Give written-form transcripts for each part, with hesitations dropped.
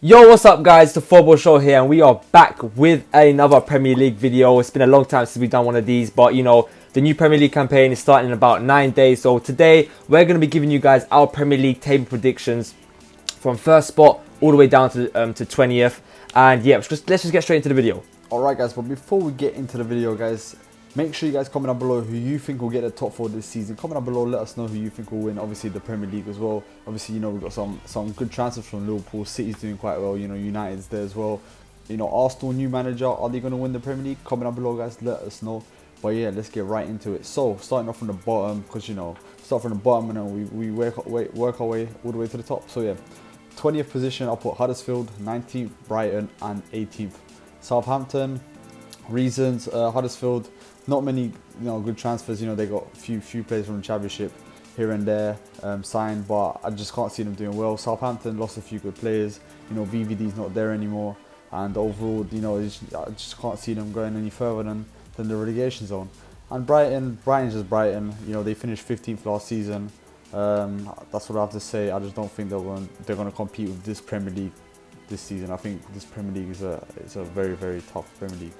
Yo, what's up guys, the Football Show here, and we are back with another Premier League video. It's been a long time since we've done one of these, but you know, the new Premier League campaign is starting in about 9 days. So today, we're going to be giving you guys our Premier League table predictions from first spot all the way down to 20th. And yeah, let's just get straight into the video. Alright guys, but before we get into the video guys, make sure you guys comment down below who you think will get the top 4 this season. Comment down below, let us know who you think will win, obviously the Premier League as well. Obviously, you know, we've got some good transfers from Liverpool. City's doing quite well, you know, United's there as well. You know, Arsenal, new manager, are they going to win the Premier League? Comment down below guys, let us know. But yeah, let's get right into it. So, starting off from the bottom, because you know, start from the bottom and then we work our way all the way to the top. So yeah, 20th position, I'll put Huddersfield, 19th Brighton and 18th Southampton. Reasons, Huddersfield, not many good transfers. You know, they got a few players from the Championship here and there signed, but I just can't see them doing well. Southampton lost a few good players. You know, VVD's not there anymore, and overall, you know, I just can't see them going any further than the relegation zone. And Brighton's just Brighton. You know, they finished 15th last season. That's what I have to say. I just don't think they're going to compete with this Premier League this season. I think this Premier League is a very, very tough Premier League.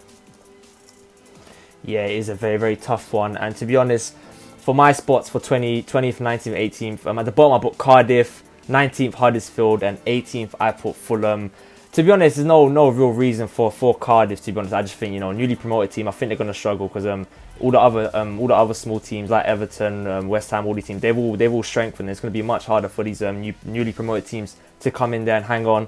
Yeah, it is a very, very tough one. And to be honest, for my spots for 20th, 19th, 18th, at the bottom I put Cardiff, 19th Huddersfield, and 18th I put Fulham. To be honest, there's no real reason for Cardiff. To be honest, I just think, you know, newly promoted team, I think they're going to struggle because all the other small teams like Everton, West Ham, all these teams, they've all strengthened. It's going to be much harder for these newly promoted teams to come in there and hang on.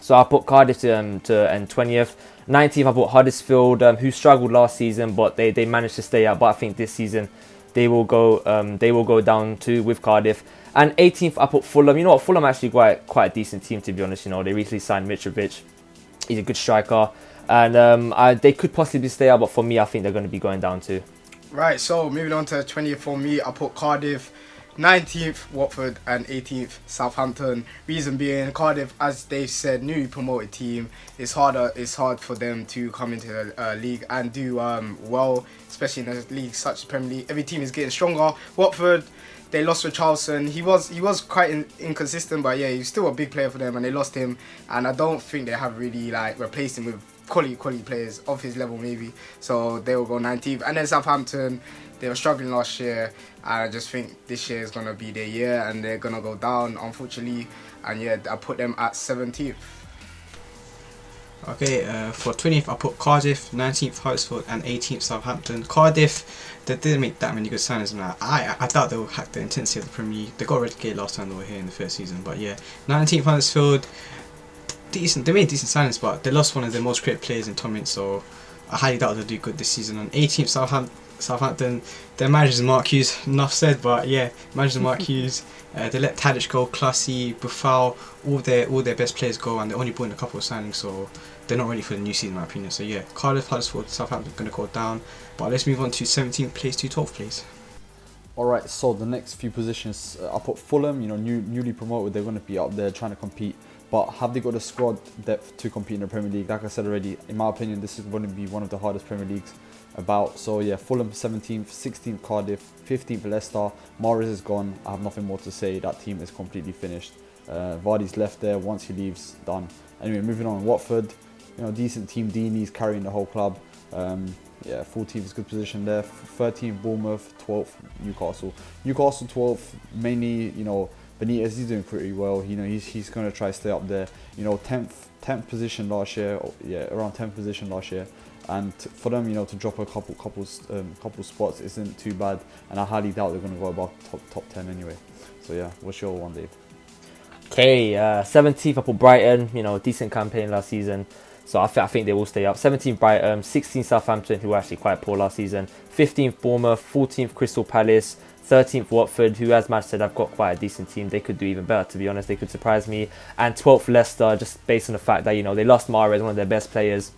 So I put Cardiff to end 20th. 19th I put Huddersfield, who struggled last season, but they managed to stay up. But I think this season they will go down too with Cardiff. And 18th I put Fulham. You know what, Fulham actually quite a decent team, to be honest. You know, they recently signed Mitrovic. He's a good striker, and they could possibly stay up. But for me, I think they're going to be going down too. Right, so moving on to 20th for me, I put Cardiff, 19th Watford and 18th Southampton. Reason being, Cardiff, as they said, newly promoted team. It's hard for them to come into the league and do well, especially in a league such as Premier League. Every team is getting stronger. Watford, they lost with Charleston. He was quite inconsistent, but yeah, he's still a big player for them, and they lost him. And I don't think they have really replaced him with quality players of his level maybe. So they will go 19th. And then Southampton, they were struggling last year, and I just think this year is going to be their year and they're going to go down, unfortunately. And yeah, I put them at 17th. Okay, for 20th I put Cardiff, 19th Huddersfield and 18th Southampton. Cardiff, they didn't make that many good signings. I doubt they will hack the intensity of the Premier League. They got relegated last time they were here in the first season, but yeah, 19th Huddersfield, decent. They made decent signings, but they lost one of their most creative players in Tom, so I highly doubt they'll do good this season. And 18th Southampton, their manager is Mark Hughes. Enough said, but yeah, manager Mark Hughes. They let Tadic go, Classy, Buffal, all their best players go, and they only brought in a couple of signings, so they're not ready for the new season, in my opinion. So yeah, Cardiff, Huddersfield, Southampton going to go down. But let's move on to 17th place to 12th place. Alright, so the next few positions, I put Fulham. You know, newly promoted, they're going to be up there trying to compete. But have they got the squad depth to compete in the Premier League? Like I said already, in my opinion, this is going to be one of the hardest Premier Leagues about. So yeah, Fulham 17th, 16th Cardiff, 15th Leicester. Mahrez is gone. I have nothing more to say. That team is completely finished. Vardy's left there. Once he leaves, done. Anyway, moving on. Watford, you know, decent team. Deeney's carrying the whole club. Yeah, 14th is good position there. 13th Bournemouth, 12th Newcastle. Newcastle 12th, mainly, you know, Benitez, he's doing pretty well. You know, he's going to try to stay up there. You know, 10th position last year. Yeah, around 10th position last year. And for them, you know, to drop a couple spots isn't too bad. And I highly doubt they're going to go above top 10 anyway. So yeah, what's your one, Dave? Okay, 17th I put Brighton. You know, decent campaign last season. So I think they will stay up. 17th Brighton, 16th Southampton, who were actually quite poor last season. 15th Bournemouth, 14th Crystal Palace, 13th Watford, who, as Matt said, have got quite a decent team. They could do even better, to be honest. They could surprise me. And 12th Leicester, just based on the fact that, you know, they lost Mahrez, one of their best players.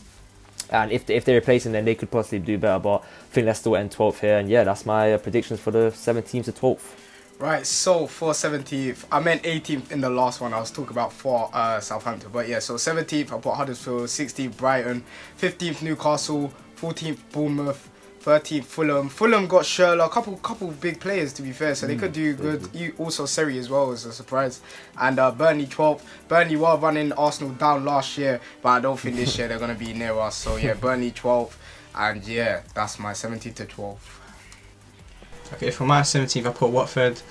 And if they replace him, then they could possibly do better. But I think Leicester will end 12th here. And yeah, that's my predictions for the 17th to 12th. Right, so for 17th, I meant 18th in the last one. I was talking about for Southampton. But yeah, so 17th, I put Huddersfield, 16th Brighton, 15th Newcastle, 14th Bournemouth, 13th, Fulham. Fulham got Schürrle, a couple big players to be fair, so they could do good. Also, Seri as well was a surprise. And Burnley 12th. Burnley were running Arsenal down last year, but I don't think this year they're going to be near us. So yeah, Burnley 12th. And yeah, that's my 17th to 12th. Okay, for my 17th, I put Watford.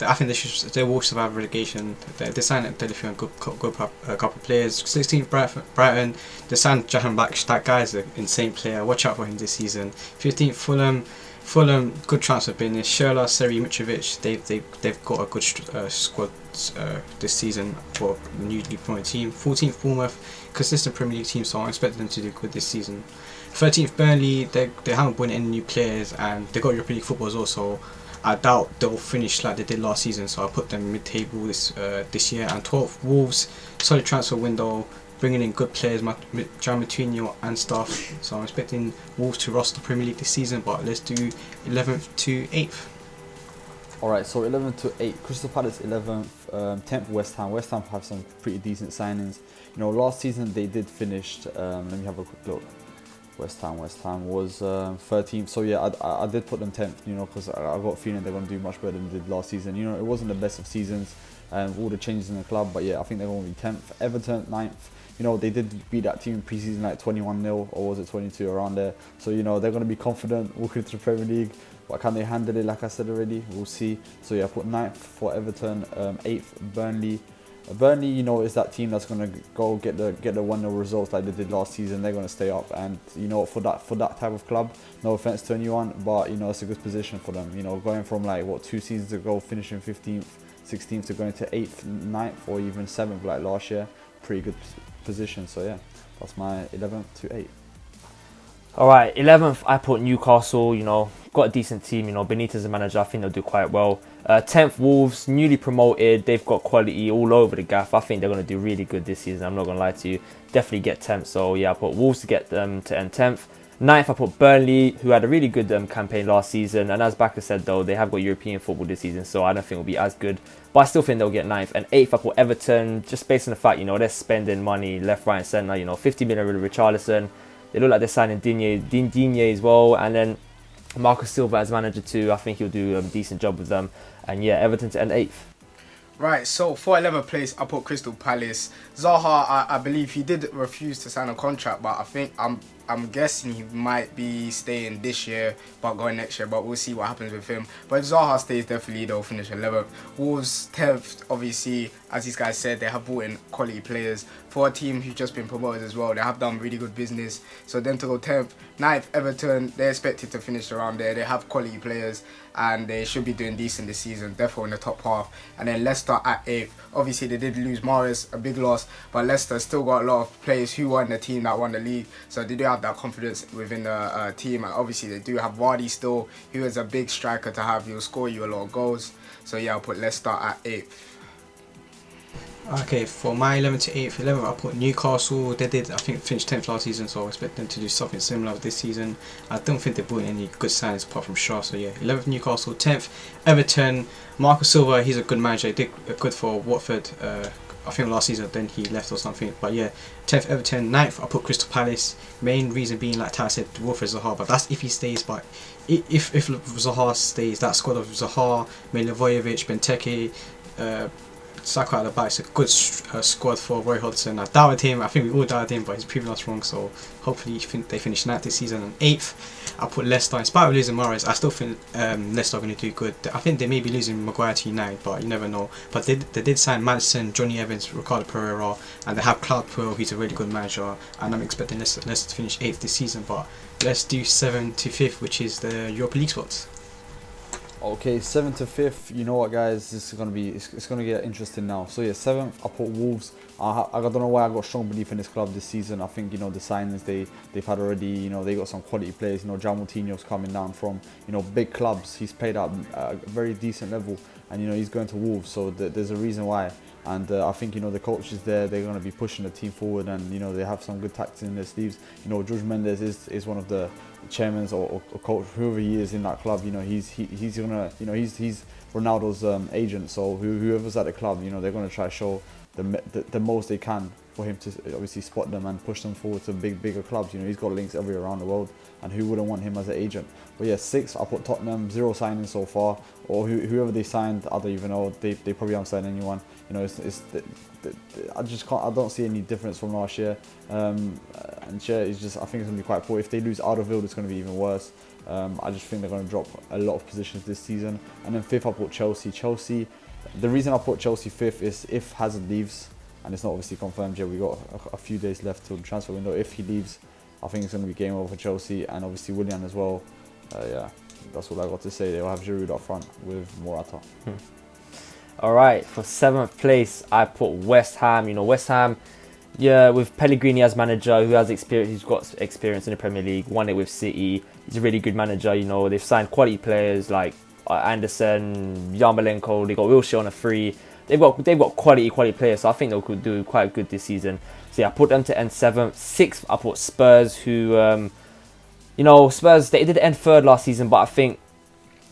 I think they will survive relegation. They signed a few good couple of players. 16th, Brighton. They signed Jahan Baksh. That guy's an insane player. Watch out for him this season. 15th, Fulham. Fulham, good transfer business. Schürrle, Seri, Mitrovic. They've got a good squad this season for a newly promoted team. 14th, Bournemouth. Consistent Premier League team, so I expect them to do good this season. 13th, Burnley. They haven't brought in any new players, and they got Europa League football as well. So I doubt they'll finish like they did last season, so I'll put them mid-table this year. And 12th, Wolves, solid transfer window, bringing in good players, Gian Martino and stuff. So I'm expecting Wolves to roster the Premier League this season, but let's do 11th to 8th. Alright, so 11th to 8th, Crystal Palace 11th, 10th West Ham. West Ham have some pretty decent signings. You know, last season they did finish, let me have a quick look. West Ham was 13th, so yeah, I did put them 10th, you know, because I got a feeling they're going to do much better than they did last season. You know, it wasn't the best of seasons with all the changes in the club, but yeah, I think they're going to be 10th. Everton 9th, you know, they did beat that team in pre-season like 21-0, or was it 22, around there. So, you know, they're going to be confident walking into the Premier League, but can they handle it? Like I said already, we'll see. So yeah, I put 9th for Everton, 8th Burnley. Burnley, you know, is that team that's going to go get the 1-0 results like they did last season. They're going to stay up, and you know, for that type of club, no offense to anyone, but you know, it's a good position for them. You know, going from like 2 seasons ago, finishing 15th, 16th, to going to 8th, 9th, or even 7th like last year, pretty good position. So yeah, that's my 11th to 8th. Alright, 11th, I put Newcastle. You know, got a decent team. You know, Benitez as a manager, I think they'll do quite well. 10th, Wolves, newly promoted. They've got quality all over the gaff. I think they're going to do really good this season. I'm not going to lie to you. Definitely get 10th. So yeah, I put Wolves to get them to end 10th. 9th, I put Burnley, who had a really good campaign last season. And as Baka said, though, they have got European football this season, so I don't think it'll be as good. But I still think they'll get 9th. And 8th, I put Everton, just based on the fact, you know, they're spending money left, right, and centre. You know, 50 million with Richarlison. They look like they're signing Digne as well. And then Marcus Silva as manager too. I think he'll do a decent job with them. And yeah, Everton to end 8th. Right, so for 11th place, I put Crystal Palace. Zaha, I believe he did refuse to sign a contract, but I think I'm guessing he might be staying this year, but going next year. But we'll see what happens with him. But if Zaha stays, definitely they'll finish 11th. Wolves 10th, obviously, as these guys said, they have brought in quality players for a team who's just been promoted as well. They have done really good business. So them to go 10th. 9th, Everton, they're expected to finish around there. They have quality players, and they should be doing decent this season, definitely in the top half. And then Leicester at 8th. Obviously, they did lose Mahrez, a big loss, but Leicester still got a lot of players who won the team that won the league, so they do have that confidence within the team. And obviously, they do have Vardy still, who is a big striker to have. He'll score you a lot of goals. So yeah, I'll put Leicester at 8th. Okay, for my 11th to 8th, 11th I put Newcastle. They did, I think, finish 10th last season, so I expect them to do something similar this season. I don't think they've brought in any good signings apart from Shaw, so yeah, 11th Newcastle. 10th Everton. Marcus Silva, he's a good manager. He did good for Watford, I think last season, then he left or something. But yeah, 10th Everton. 9th I put Crystal Palace. Main reason being, like Ty said, Wilfred Zaha, but that's if he stays. But if Zaha stays, that squad of Zaha, Milivojevic, Benteke, Saka at the back, it's a good squad for Roy Hodgson. I doubted him. I think we all doubted him, but he's proven us wrong. So hopefully they finish 9th this season. And 8th, I put Leicester. In spite of losing Mahrez, I still think Leicester are going to do good. I think they may be losing Maguire to United, but you never know. But they did sign Maddison, Johnny Evans, Ricardo Pereira, and they have Claude Puel. He's a really good manager, and I'm expecting Leicester to finish 8th this season. But let's do 7th to 5th, which is the Europa League spots. Okay, 7th to 5th. You know what, guys? This is gonna be it's gonna get interesting now. So yeah, 7th, I put Wolves. I don't know why I got strong belief in this club this season. I think, you know, the signings they've had already. You know, they got some quality players. You know, Gian Martino's coming down from, you know, big clubs. He's played at a very decent level, and you know, he's going to Wolves. So there's a reason why. And I think, you know, the coach is there. They're going to be pushing the team forward, and you know, they have some good tactics in their sleeves. You know, Jorge Mendes is one of the chairmen or coach, whoever he is in that club. You know, he's gonna, you know, he's Ronaldo's agent. So whoever's at the club, you know, they're going to try to show the most they can for him to obviously spot them and push them forward to bigger clubs. You know, he's got links everywhere around the world, and who wouldn't want him as an agent? But yeah, 6, I put Tottenham, 0 signings so far, or whoever they signed, I don't even know. They probably haven't signed anyone. You know, I just can't. I don't see any difference from last year. And yeah, it's just, I think it's gonna be quite poor. If they lose Huddersfield, it's gonna be even worse. I just think they're going to drop a lot of positions this season. And then 5th, I put Chelsea. Chelsea, the reason I put Chelsea 5th is if Hazard leaves, and it's not obviously confirmed yet, we got a few days left till the transfer window. If he leaves, I think it's going to be game over for Chelsea, and obviously Willian as well. Yeah, that's all I got to say. They'll have Giroud up front with Morata. Alright, for 7th place, I put West Ham. You know, West Ham, yeah, with Pellegrini as manager, who has experience, who's got experience in the Premier League, won it with City. He's a really good manager. You know, they've signed quality players like Anderson, Yarmolenko. They got Wilshere on a free. They've got quality players. So I think they'll do quite good this season. So yeah, I put them to end 7th. 6th, I put Spurs, who, you know, Spurs, they did end 3rd last season, but I think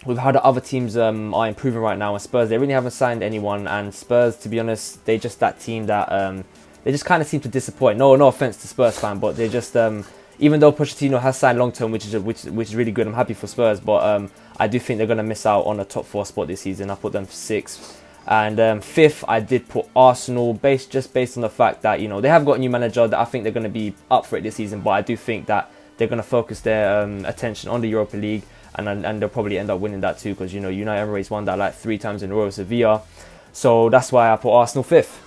with how the other teams are improving right now, and Spurs, they really haven't signed anyone. And Spurs, to be honest, they're just that team that they just kind of seem to disappoint. No offense to Spurs fan, but they just even though Pochettino has signed long term, which is really good, I'm happy for Spurs, but I do think they're gonna miss out on a top 4 spot this season. I put them 6th, and 5th I did put Arsenal, based on the fact that, you know, they have got a new manager that I think they're gonna be up for it this season, but I do think that they're gonna focus their attention on the Europa League, and they'll probably end up winning that too, because, you know, United Emirates won that like 3 times in a row with Sevilla, so that's why I put Arsenal 5th.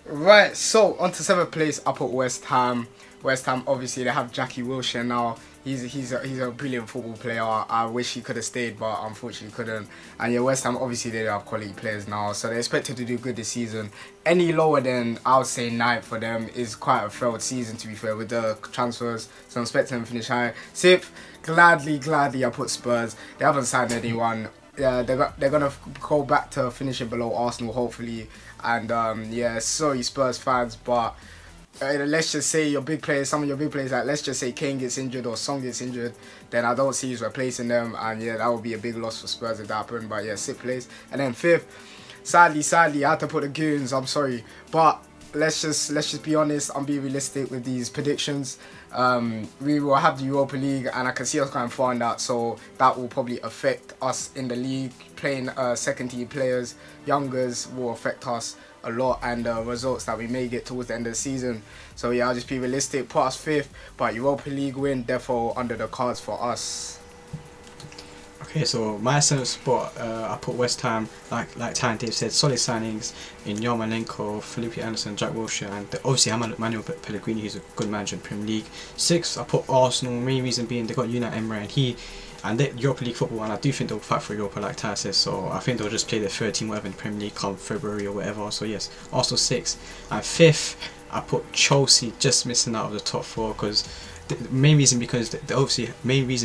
Right, so on to 7th place, I put West Ham. West Ham, obviously, they have Jackie Wilshere now. He's a brilliant football player. I wish he could have stayed, but unfortunately couldn't. And yeah, West Ham, obviously, they have quality players now, so they're expected to do good this season. Any lower than, I would say, 9th for them is quite a failed season, to be fair, with the transfers. So I'm expecting them to finish high. 6th, gladly, I put Spurs. They haven't signed anyone. They're gonna go back to finishing below Arsenal, hopefully. And yeah, sorry Spurs fans, but let's just say some of your big players, like let's just say Kane gets injured or Son gets injured, then I don't see you replacing them, and yeah, that would be a big loss for Spurs if that happened. But yeah, 6th place. And then 5th, sadly, I had to put the Goons. I'm sorry, but let's just be honest and be realistic with these predictions. We will have the Europa League, and I can see us going far in that, so that will probably affect us in the league. Playing second team players, youngers, will affect us a lot, and results that we may get towards the end of the season. So yeah, I'll just be realistic, put us 5th, but Europa League win, therefore under the cards for us. Okay, so my 7th spot, I put West Ham, like Ty and Dave said, solid signings in Yarmolenko, Felipe Anderson, Jack Wilshere, and obviously Manuel Pellegrini, who's a good manager in the Premier League. 6th, I put Arsenal, main reason being they got Unai Emery, and they Europa League football, and I do think they'll fight for Europa, like Ty says, so I think they'll just play their 3rd team, whatever, in the Premier League come February or whatever. So yes, Arsenal 6th. And 5th, I put Chelsea, just missing out of the top 4, because the main reason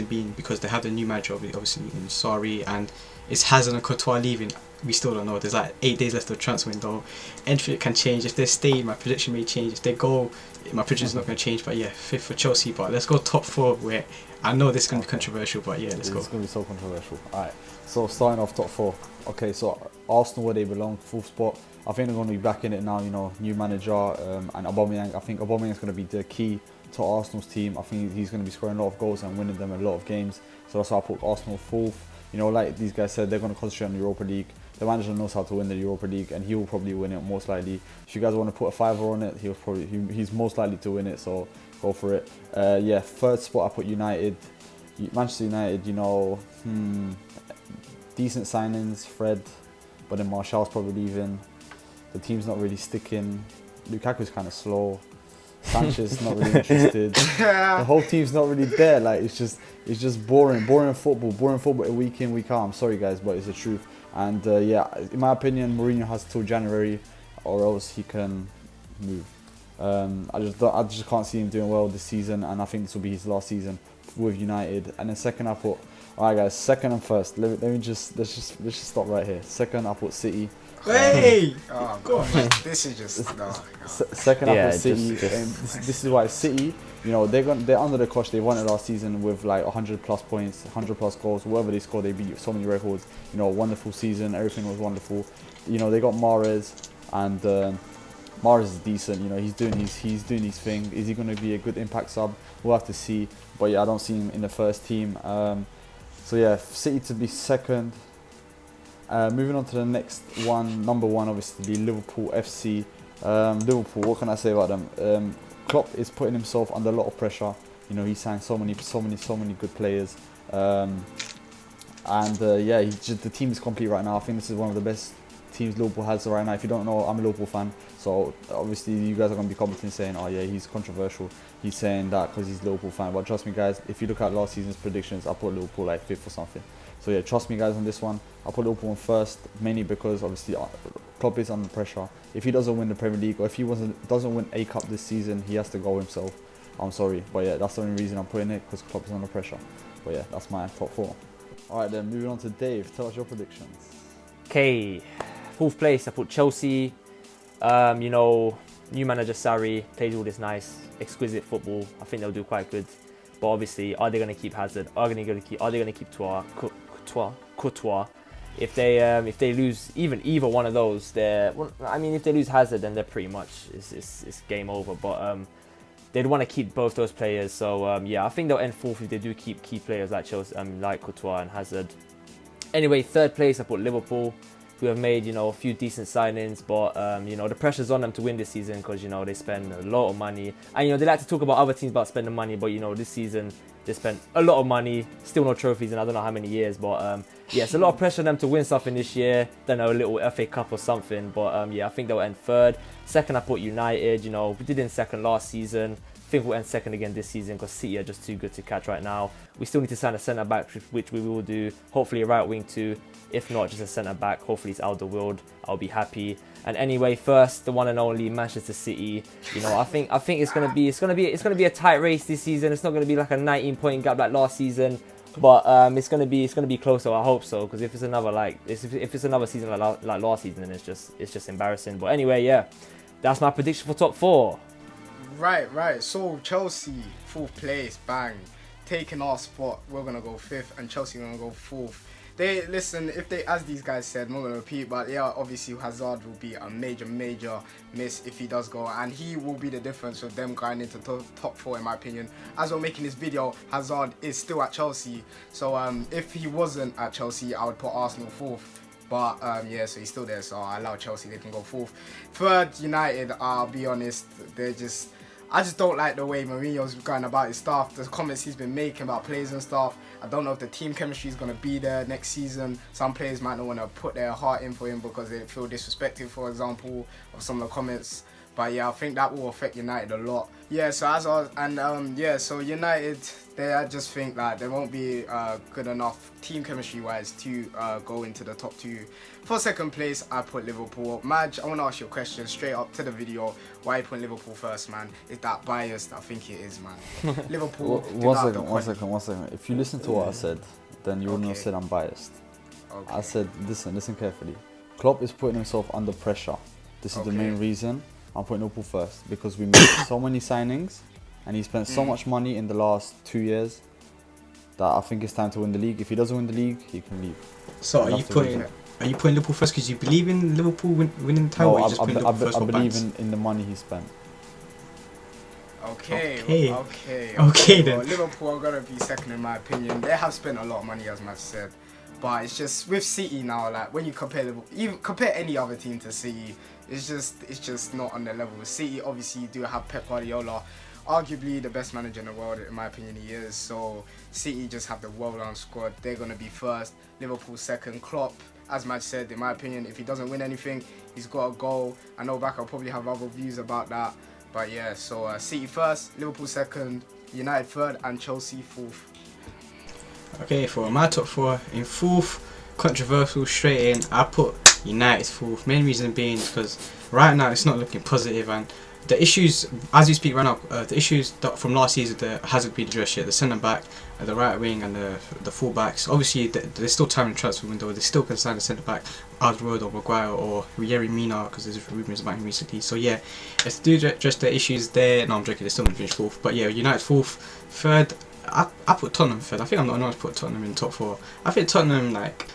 being because they have the new manager, obviously in Sarri, and it's Hazard and Courtois leaving. We still don't know. There's like 8 days left of the transfer window. Anything can change. If they stay, my prediction may change. If they go, my prediction is not going to change. But yeah, 5th for Chelsea. But let's go top 4. Where I know this is going to be controversial, but yeah, let's go. It's going to be so controversial. Alright, so starting off top 4. Okay, so Arsenal, where they belong, 4th spot. I think they're going to be back in it now. You know, new manager, and Aubameyang. I think Aubameyang is going to be the key to Arsenal's team. I think he's going to be scoring a lot of goals and winning them a lot of games. So that's why I put Arsenal 4th. You know, like these guys said, they're going to concentrate on the Europa League. The manager knows how to win the Europa League, and he will probably win it most likely. If you guys want to put a $5 on it, he's most likely to win it. So go for it. Yeah, 3rd spot I put United. Manchester United. You know, decent signings, Fred, but then Martial's probably leaving. The team's not really sticking. Lukaku's kind of slow. Sanchez not really interested. The whole team's not really there. Like it's just boring football week in, week out. I'm sorry guys, but it's the truth. And yeah, in my opinion, Mourinho has till January, or else he can move. I just can't see him doing well this season, and I think this will be his last season with United. And then 2nd I put, alright guys, 2nd and 1st. Let's just stop right here. 2nd I put City. Hey! Oh god, this is just no. 2nd I put City. And this is why City, you know, they're under the cosh. They won it last season with like 100 plus points, 100 plus goals. Whatever they scored, they beat so many records. You know, wonderful season. Everything was wonderful. You know, they got Mahrez, and Mahrez is decent. You know, he's doing his thing. Is he going to be a good impact sub? We'll have to see. But yeah, I don't see him in the first team. So yeah, City to be second. Moving on to the next one, number one, obviously Liverpool FC. Liverpool, what can I say about them? Klopp is putting himself under a lot of pressure. You know, he signed so many good players. Yeah, the team is complete right now. I think this is one of the best teams Liverpool has right now. If you don't know, I'm a Liverpool fan, so obviously you guys are going to be commenting saying, oh yeah, he's controversial, he's saying that because he's a Liverpool fan. But trust me guys, if you look at last season's predictions, I put Liverpool like 5th or something. So yeah, trust me guys on this one. I put Liverpool on first, mainly because obviously Klopp is under pressure. If he doesn't win the Premier League, or if he doesn't win a cup this season, he has to go himself. I'm sorry, but yeah, that's the only reason I'm putting it, because Klopp is under pressure. But yeah, that's my top 4. Alright then, moving on to Dave. Tell us your predictions. Okay, 4th place, I put Chelsea. You know, new manager Sarri plays all this nice, exquisite football. I think they'll do quite good. But obviously, are they going to keep Hazard? Are they going to keep Courtois? If they lose either one of those, if they lose Hazard, then they're pretty much it's game over. But they'd want to keep both those players. So yeah, I think they'll end 4th if they do keep key players like Chelsea, like Courtois and Hazard. Anyway, 3rd place, I put Liverpool, who have made, you know, a few decent signings, but you know, the pressure's on them to win this season because, you know, they spend a lot of money, and you know, they like to talk about other teams about spending money, but you know, this season they spent a lot of money, still no trophies in I don't know how many years, but yeah, it's a lot of pressure on them to win something this year. Don't know, a little FA Cup or something, but yeah, I think they'll end 3rd. 2nd, I put United. You know, we did in 2nd last season. I think we'll end 2nd again this season because City are just too good to catch right now. We still need to sign a centre back, which we will do. Hopefully a right wing too. If not, just a centre back. Hopefully it's Alderweireld. I'll be happy. And anyway, first, the one and only Manchester City. You know, I think it's gonna be a tight race this season. It's not gonna be like a 19-point gap like last season, but it's gonna be closer. I hope so, because if it's another season like last season, then it's just embarrassing. But anyway, yeah, that's my prediction for top 4. Right. So Chelsea 4th place, bang, taking our spot. We're gonna go 5th, and Chelsea gonna go 4th. They listen, as these guys said, I'm not gonna repeat, but yeah, obviously Hazard will be a major miss if he does go, and he will be the difference with them going into top 4 in my opinion. As we're making this video, Hazard is still at Chelsea, so if he wasn't at Chelsea, I would put Arsenal 4th. But yeah, so he's still there, so I allow Chelsea, they can go 4th. 3rd, United, I'll be honest, I just don't like the way Mourinho's going about his stuff, the comments he's been making about players and stuff. I don't know if the team chemistry is going to be there next season. Some players might not want to put their heart in for him because they feel disrespected, for example, of some of the comments. But yeah, I think that will affect United a lot. Yeah, so United, I just think that they won't be good enough team chemistry-wise to go into the top 2. For 2nd place, I put Liverpool. Madge, I want to ask you a question straight up to the video. Why you put Liverpool first, man? Is that biased? I think it is, man. Liverpool. One second. If you listen to what I said, then you wouldn't have said I'm biased. Okay. I said, listen carefully. Klopp is putting himself under pressure. This is the main reason I'm putting Liverpool first, because we made so many signings and he spent so much money in the last 2 years that I think it's time to win the league. If he doesn't win the league, he can leave. So are you putting Liverpool first because you believe in Liverpool winning the title? No, or you just putting Liverpool first I for believe bands? in the money he spent. Okay. Then. Well, Liverpool are gonna be second in my opinion. They have spent a lot of money, as Matt said, but it's just with City now. Like when you compare Liverpool, even compare any other team to City, it's just not on their level. City obviously do have Pep Guardiola, arguably the best manager in the world, in my opinion he is. So City just have the well-rounded squad. They're gonna be first. Liverpool second. Klopp, as Matt said, in my opinion, if he doesn't win anything, he's got to go. I know I'll probably have other views about that. But yeah, so City first, Liverpool second, United 3rd, and Chelsea 4th. Okay, for my top 4, in 4th, controversial straight in, I put United 4th. Main reason being because right now it's not looking positive, and the issues, as we speak right now, the issues from last season that hasn't been addressed yet, the centre back, the right wing, and the full backs. Obviously, there's still time in the transfer window. They still can sign a centre back, Alderweireld or Maguire or Yerry Mina, because there's rumours about him recently. So yeah, if they do address the issues there, no, I'm joking, they're still going to finish 4th. But yeah, United 4th, 3rd. I put Tottenham 3rd. I think I'm not enough to put Tottenham in top 4. I think Tottenham, like,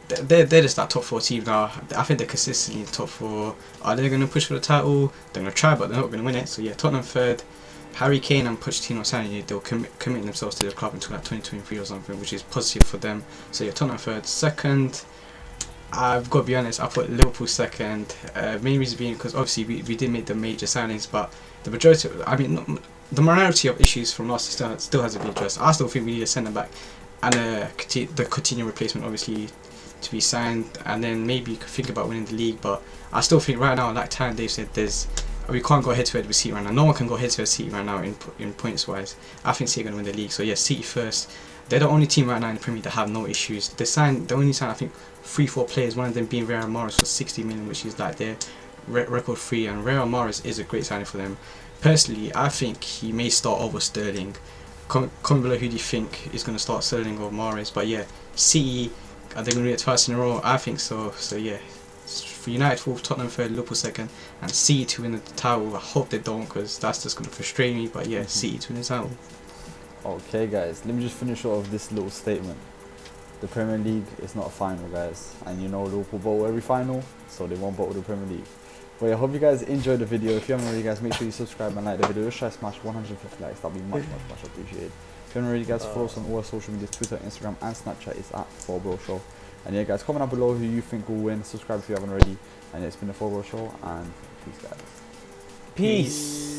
they're just that top 4 team now. I think they're consistently in the top 4. Are they going to push for the title? They're going to try, but they're not going to win it. So yeah, Tottenham third. Harry Kane and Pochettino signing, they'll commit themselves to the club until like 2023 or something, which is positive for them. So yeah, Tottenham third. Second, I've got to be honest, I put Liverpool second. Main reason being because obviously we did make the major signings, but the majority, the minority of issues from last season still hasn't been addressed. I still think we need a centre back and the Coutinho replacement, obviously, to be signed, and then maybe you could think about winning the league. But I still think right now, like Ty and Dave said, we can't go head to head with City right now. No one can go head to head with City right now in points wise. I think City are going to win the league. So yeah, City first. They're the only team right now in the Premier League that have no issues. They only signed I think 3-4 players. One of them being Riyad Mahrez for 60 million, which is like their record free. And Riyad Mahrez is a great signing for them. Personally, I think he may start over Sterling. Comment below who do you think is going to start, Sterling or Mahrez. But yeah, City, are they going to do it twice in a row? I think so. So yeah, for United fourth, Tottenham third, Liverpool second, and City to win the title. I hope they don't, because that's just going to frustrate me. But yeah, City to win the title. Okay, guys, let me just finish off this little statement. The Premier League is not a final, guys, and you know Liverpool bottle every final, so they won't bottle the Premier League. But yeah, I hope you guys enjoyed the video. If you haven't already, guys, make sure you subscribe and like the video. Just try to smash 150 likes. That'll be much appreciated. If you haven't already, guys, follow us on all our social media, Twitter, Instagram, and Snapchat. It's at 4Bro Show. And yeah, guys, comment down below who you think will win. Subscribe if you haven't already. And yeah, it's been the 4Bro Show, and peace, guys. Peace.